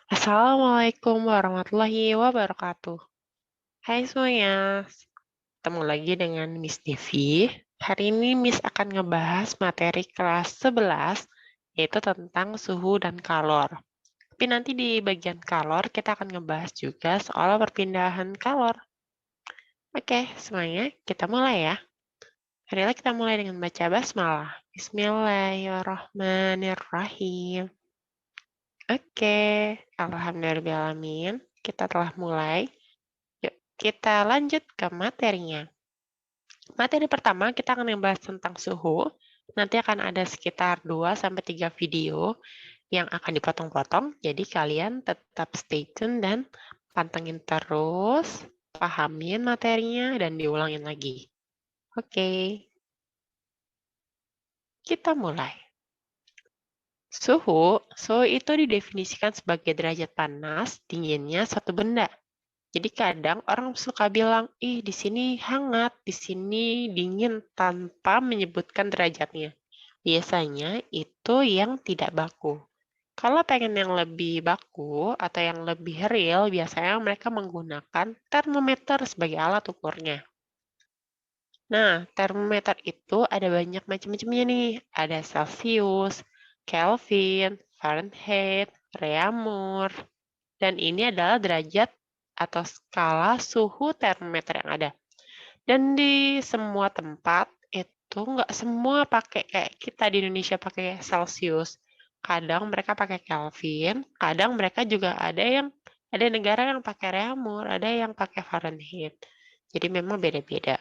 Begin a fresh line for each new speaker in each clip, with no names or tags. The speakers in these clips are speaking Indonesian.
Assalamualaikum warahmatullahi wabarakatuh. Hai semuanya, ketemu lagi dengan Miss Devi. Hari ini Miss akan ngebahas materi kelas 11, yaitu tentang suhu dan kalor. Tapi nanti di bagian kalor kita akan ngebahas juga soal perpindahan kalor. Oke, semuanya kita mulai ya. Marilah kita mulai dengan baca basmalah. Bismillahirrahmanirrahim. Oke, alhamdulillahirrahmanirrahim. Kita telah mulai. Yuk, kita lanjut ke materinya. Materi pertama kita akan membahas tentang suhu. Nanti akan ada sekitar 2-3 video yang akan dipotong-potong. Jadi kalian tetap stay tune dan pantengin terus, pahamin materinya, dan diulangin lagi. Oke, kita mulai. Suhu itu didefinisikan sebagai derajat panas dinginnya suatu benda. Jadi kadang orang suka bilang, ih di sini hangat, di sini dingin, tanpa menyebutkan derajatnya. Biasanya itu yang tidak baku. Kalau pengen yang lebih baku atau yang lebih real, biasanya mereka menggunakan termometer sebagai alat ukurnya. Nah, termometer itu ada banyak macam-macamnya nih. Ada Celsius, Kelvin, Fahrenheit, Reaumur, dan ini adalah derajat atau skala suhu termometer yang ada. Dan di semua tempat itu nggak semua pakai kayak kita di Indonesia pakai Celsius. Kadang mereka pakai Kelvin, kadang mereka juga ada negara yang pakai Reaumur, ada yang pakai Fahrenheit. Jadi memang beda-beda.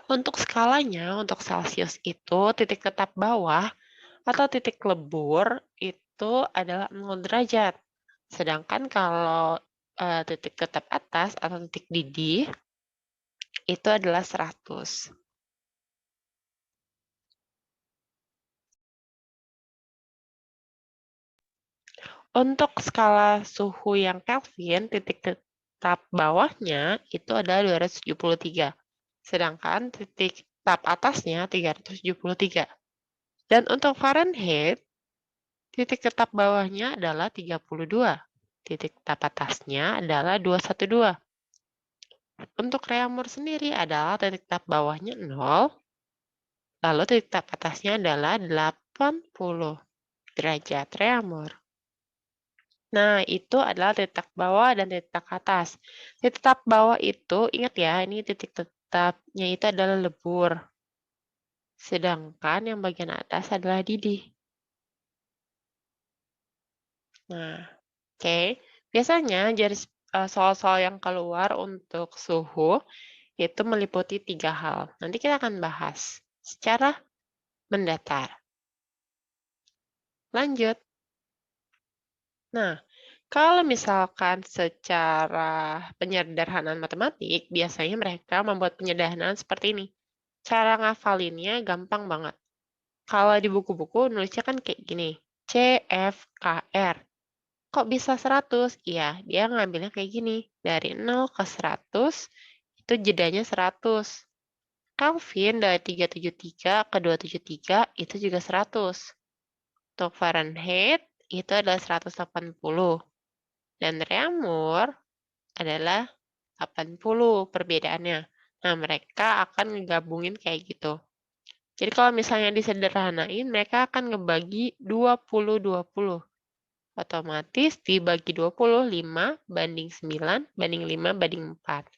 Untuk skalanya, untuk Celsius itu titik tetap bawah atau titik lebur itu adalah 0 derajat. Sedangkan kalau titik tetap atas atau titik didih itu adalah 100. Untuk skala suhu yang Kelvin, titik tetap bawahnya itu adalah 273. Sedangkan titik tetap atasnya 373. Dan untuk Fahrenheit, titik tetap bawahnya adalah 32. Titik tetap atasnya adalah 212. Untuk Reaumur sendiri adalah titik tetap bawahnya 0, lalu titik tetap atasnya adalah 80 derajat Reaumur. Nah, itu adalah titik bawah dan titik atas. Titik tetap bawah itu, ingat ya, ini titik tetapnya itu adalah lebur. Sedangkan yang bagian atas adalah didih. Nah, oke. Biasanya soal-soal yang keluar untuk suhu itu meliputi 3 hal. Nanti kita akan bahas secara mendatar. Lanjut. Nah, kalau misalkan secara penyederhanaan matematik, biasanya mereka membuat penyederhanaan seperti ini. Cara ngafalinnya gampang banget. Kalau di buku-buku nulisnya kan kayak gini, CFKR. Kok bisa 100? Iya, dia ngambilnya kayak gini. Dari 0 ke 100, itu jedanya 100. Kelvin dari 373 ke 273, itu juga 100. Untuk Fahrenheit, itu adalah 180. Dan Reaumur adalah 80 perbedaannya. Nah, mereka akan ngegabungin kayak gitu. Jadi kalau misalnya disederhanain, mereka akan ngebagi 20-20. Otomatis dibagi 20, 5 banding 9, banding 5, banding 4.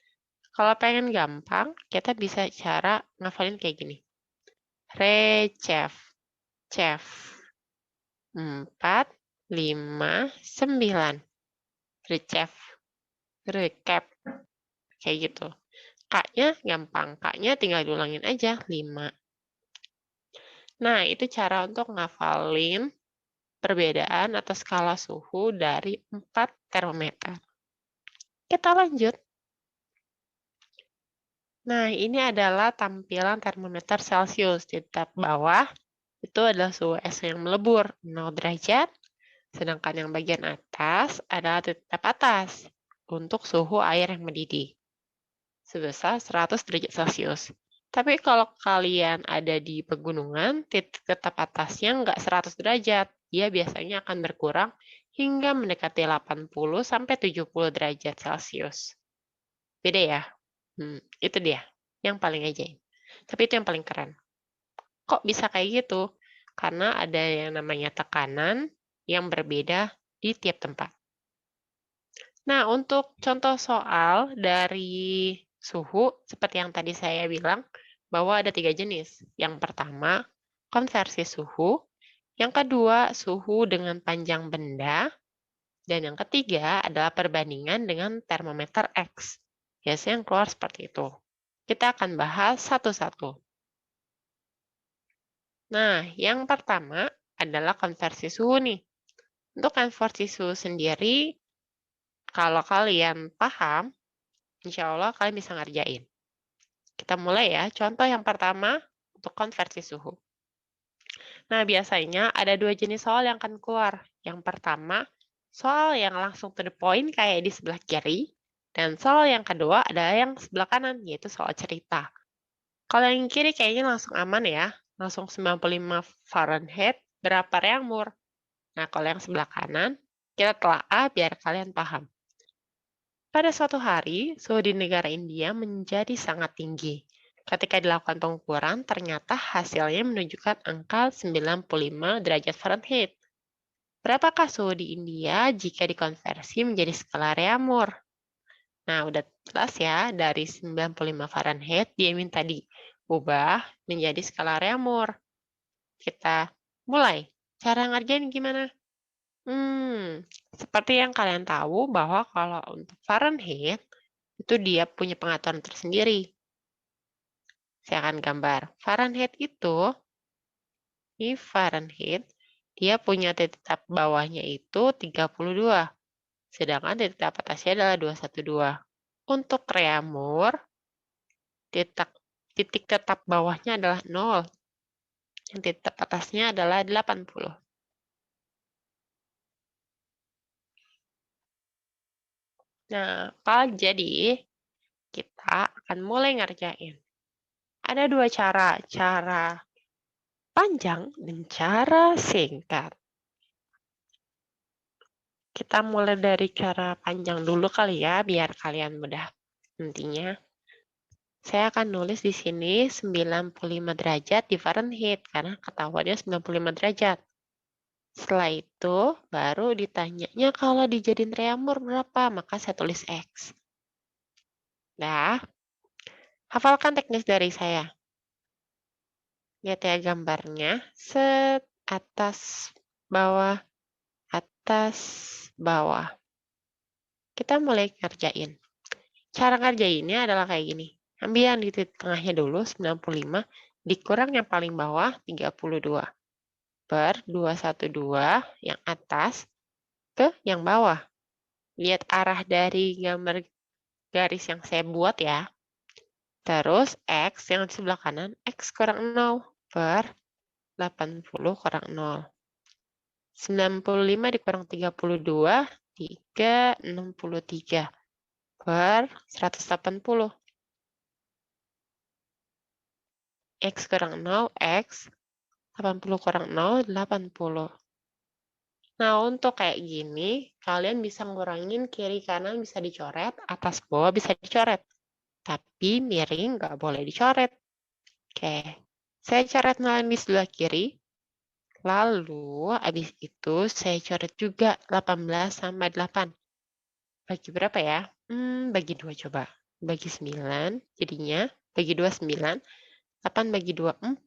Kalau pengen gampang, kita bisa cara ngafalin kayak gini. Recef, cef, 4, 5, 9. Recef, recap, kayak gitu. K-nya gampang, K-nya tinggal diulangin aja, 5. Nah, itu cara untuk ngafalin perbedaan atau skala suhu dari 4 termometer. Kita lanjut. Nah, ini adalah tampilan termometer Celcius. Di tab bawah, itu adalah suhu es yang melebur, 0 derajat. Sedangkan yang bagian atas adalah tab atas, untuk suhu air yang mendidih, sebesar 100 derajat Celcius. Tapi kalau kalian ada di pegunungan, titik tetap atasnya nggak 100 derajat. Dia biasanya akan berkurang hingga mendekati 80-70 derajat Celcius. Beda ya? Itu dia, yang paling ajaib. Tapi itu yang paling keren. Kok bisa kayak gitu? Karena ada yang namanya tekanan yang berbeda di tiap tempat. Nah, untuk contoh soal dari suhu, seperti yang tadi saya bilang, bahwa ada 3 jenis. Yang pertama, konversi suhu. Yang kedua, suhu dengan panjang benda. Dan yang ketiga adalah perbandingan dengan termometer X. Biasanya yang keluar seperti itu. Kita akan bahas satu-satu. Nah, yang pertama adalah konversi suhu nih. Untuk konversi suhu sendiri, kalau kalian paham, insya Allah kalian bisa ngerjain. Kita mulai ya. Contoh yang pertama untuk konversi suhu. Nah, biasanya ada 2 jenis soal yang akan keluar. Yang pertama, soal yang langsung to the point kayak di sebelah kiri. Dan soal yang kedua adalah yang sebelah kanan, yaitu soal cerita. Kalau yang kiri kayaknya langsung aman ya. Langsung 95 Fahrenheit, berapa reaumur. Nah, kalau yang sebelah kanan, kita telaah biar kalian paham. Pada suatu hari, suhu di negara India menjadi sangat tinggi. Ketika dilakukan pengukuran, ternyata hasilnya menunjukkan angka 95 derajat Fahrenheit. Berapakah suhu di India jika dikonversi menjadi skala reaumur? Nah, udah jelas ya, dari 95 Fahrenheit dia minta diubah menjadi skala reaumur. Kita mulai. Cara ngerjain gimana? Seperti yang kalian tahu bahwa kalau untuk Fahrenheit, itu dia punya pengaturan tersendiri. Saya akan gambar. Fahrenheit itu, ini Fahrenheit, dia punya titik tap bawahnya itu 32, sedangkan titik tap atasnya adalah 212. Untuk reaumur, titik tetap bawahnya adalah 0, dan titik tap atasnya adalah 80. Nah, kalau jadi, kita akan mulai ngerjain. Ada 2 cara, cara panjang dan cara singkat. Kita mulai dari cara panjang dulu kali ya, biar kalian mudah. Intinya, saya akan nulis di sini 95 derajat di Fahrenheit, karena ketahuannya 95 derajat. Setelah itu, baru ditanyanya kalau dijadiin reaumur berapa, maka saya tulis X. Nah, hafalkan teknis dari saya. Lihat ya gambarnya, set, atas, bawah, atas, bawah. Kita mulai ngerjain. Cara ngerjainnya adalah kayak gini. Ambil yang di titik tengahnya dulu, 95, dikurang yang paling bawah, 32. Per 212 yang atas ke yang bawah. Lihat arah dari gambar garis yang saya buat ya. Terus X yang di sebelah kanan, X kurang 0 per 80 kurang 0. 95 dikurang 32, 363 per 180. X kurang 0, X 80 kurang 0, 80. Nah, untuk kayak gini, kalian bisa ngurangin kiri kanan bisa dicoret, atas bawah bisa dicoret. Tapi miring nggak boleh dicoret. Oke, saya coret 0 di sebelah kiri. Lalu, habis itu saya coret juga 18 sama 8. Bagi berapa ya? Bagi 2 coba. Bagi 9, jadinya bagi 2, 9. 8 bagi 2, 4.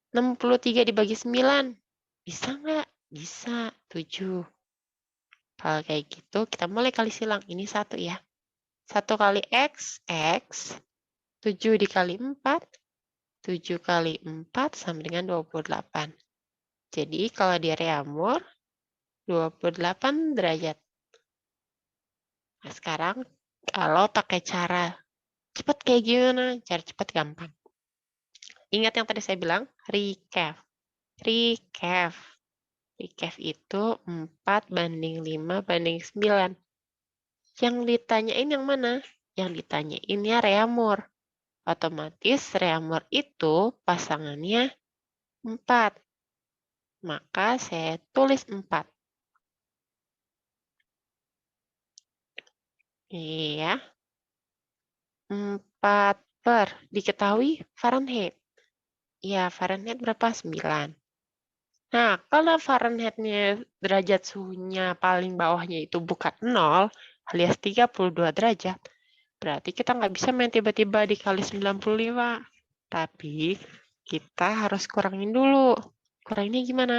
63 dibagi 9. Bisa nggak? Bisa. 7. Kalau kayak gitu, kita mulai kali silang. Ini 1 ya. 1 kali X, X. 7 dikali 4. 7 kali 4 sama dengan 28. Jadi, kalau dia reaumur, 28 derajat. Nah, sekarang, kalau pakai cara cepat kayak gimana? Cara cepat gampang. Ingat yang tadi saya bilang? Recap. Recap. Recap itu 4:5:9. Yang ditanyain yang mana? Yang ditanyainnya reaumur. Otomatis reaumur itu pasangannya 4. Maka saya tulis 4. Iya, 4 per diketahui Fahrenheit. Ya, Fahrenheit berapa? 9. Nah, kalau Fahrenheit-nya derajat suhunya paling bawahnya itu bukan 0, alias 32 derajat, berarti kita nggak bisa main tiba-tiba dikali 95. Tapi, kita harus kurangin dulu. Kuranginnya gimana?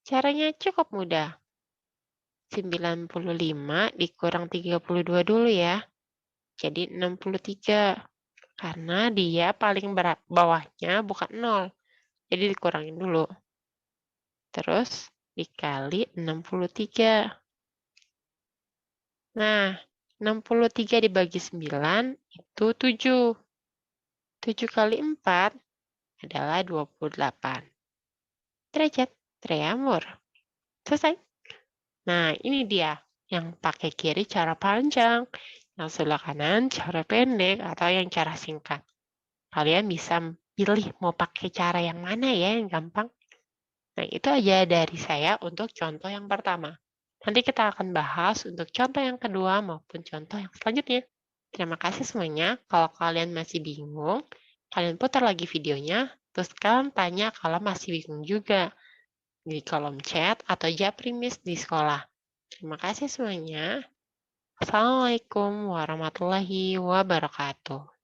Caranya cukup mudah. 95 dikurang 32 dulu ya. Jadi 63. Karena dia paling bawahnya bukan 0. Jadi dikurangin dulu. Terus dikali 63. Nah, 63 dibagi 9 itu 7. 7 kali 4 adalah 28 derajat. Triamur. Selesai. Nah, ini dia. Yang pakai kiri cara panjang, yang sebelah kanan cara pendek, atau yang cara singkat. Kalian bisa pilih mau pakai cara yang mana ya yang gampang. Nah, itu aja dari saya untuk contoh yang pertama. Nanti kita akan bahas untuk contoh yang kedua maupun contoh yang selanjutnya. Terima kasih semuanya. Kalau kalian masih bingung, kalian putar lagi videonya, terus kalian tanya kalau masih bingung juga di kolom chat atau Japrimis di sekolah. Terima kasih semuanya. Assalamualaikum warahmatullahi wabarakatuh.